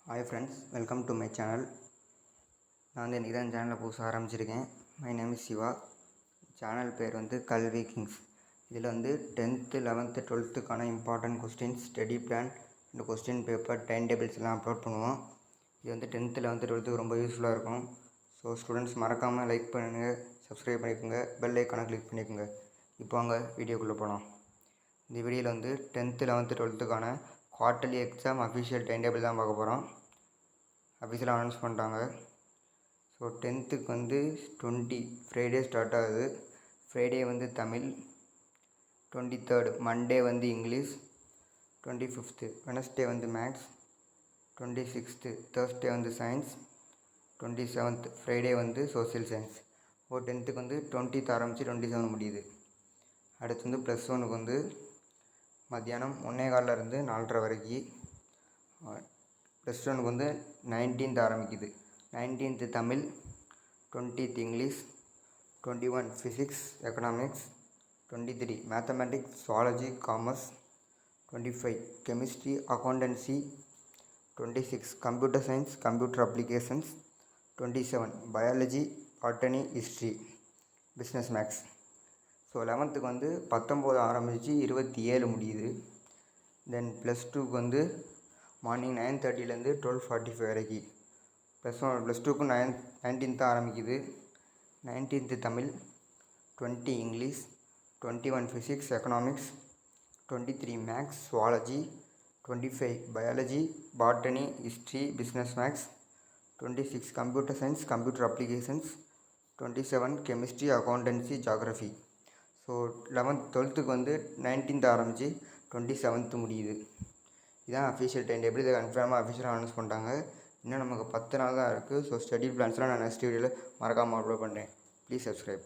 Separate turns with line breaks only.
Hi friends, welcome to my channel. நான் வந்து இன்றைக்கி தான் சேனலை புதுசாக ஆரம்பிச்சிருக்கேன். My name is Shiva. Channel பேர் வந்து கல்வி கிங்ஸ். இதில் வந்து 10th 11th 12th important questions, study plan and question paper, time tables எல்லாம் அப்லோட் பண்ணுவோம். இது வந்து 10th 11th 12th ரொம்ப யூஸ்ஃபுல்லாக இருக்கும். ஸோ ஸ்டூடெண்ட்ஸ் மறக்காமல் லைக் பண்ணுங்கள், சப்ஸ்கிரைப் பண்ணிக்கோங்க, பெல் ஐக்கானை கிளிக் பண்ணிக்கோங்க. இப்போ அங்கே வீடியோக்குள்ளே போகலாம். இந்த வீடியோவில் வந்து 10th 11th 12th quarterly exam official time table தான் பார்க்க போகிறோம். அஃபிஷியலாக அனௌன்ஸ் பண்ணிட்டாங்க. ஸோ 10th வந்து 20 ஃப்ரைடே ஸ்டார்ட் ஆகுது. ஃப்ரைடே வந்து தமிழ், 23rd மண்டே வந்து இங்கிலீஷ், 25th வெனஸ்டே வந்து மேக்ஸ், 26th தேர்ஸ்டே வந்து சயின்ஸ், 27th ஃப்ரைடே வந்து சோசியல் சயின்ஸ். 10th வந்து 20th ஆரம்பித்து 27 முடியுது. அடுத்து வந்து +1 வந்து மத்தியானம் 1:15 4:30 வரைக்கும். +1 வந்து 19th ஆரம்பிக்குது. 19th Tamil, 20th English, 21 physics economics, 23 mathematics zoology commerce, 25 chemistry accountancy, 26 computer science computer applications, 27 biology botany history business maths. So 11th வந்து 19 ஆரம்பித்து 27 முடியுது. தென் +2 வந்து மார்னிங் 9:30 12:45 வரைக்கும். +2க்கு 19th ஆரம்பிக்குது. 19th Tamil, 20 English, 21 physics economics, 23 maths zoology, 25 biology botany history business maths, 26 computer science computer applications, 27 chemistry accountancy geography. So 12th வந்து 19th ஆரம்பித்து 27th முடியுது. இதுதான் அஃபிஷியல் டைம் டேபிள். இதை கன்ஃபார்மாக அஃபிஷியலாக அனௌன்ஸ் பண்ணிட்டாங்க. இன்னும் நமக்கு 10 நாள் தான் இருக்குது. ஸோ ஸ்டடி பிளான்ஸ்லாம் நான் நெக்ஸ்ட் வீடியோவில் மறக்காமல் அப்லோட் பண்ணுறேன். Please subscribe.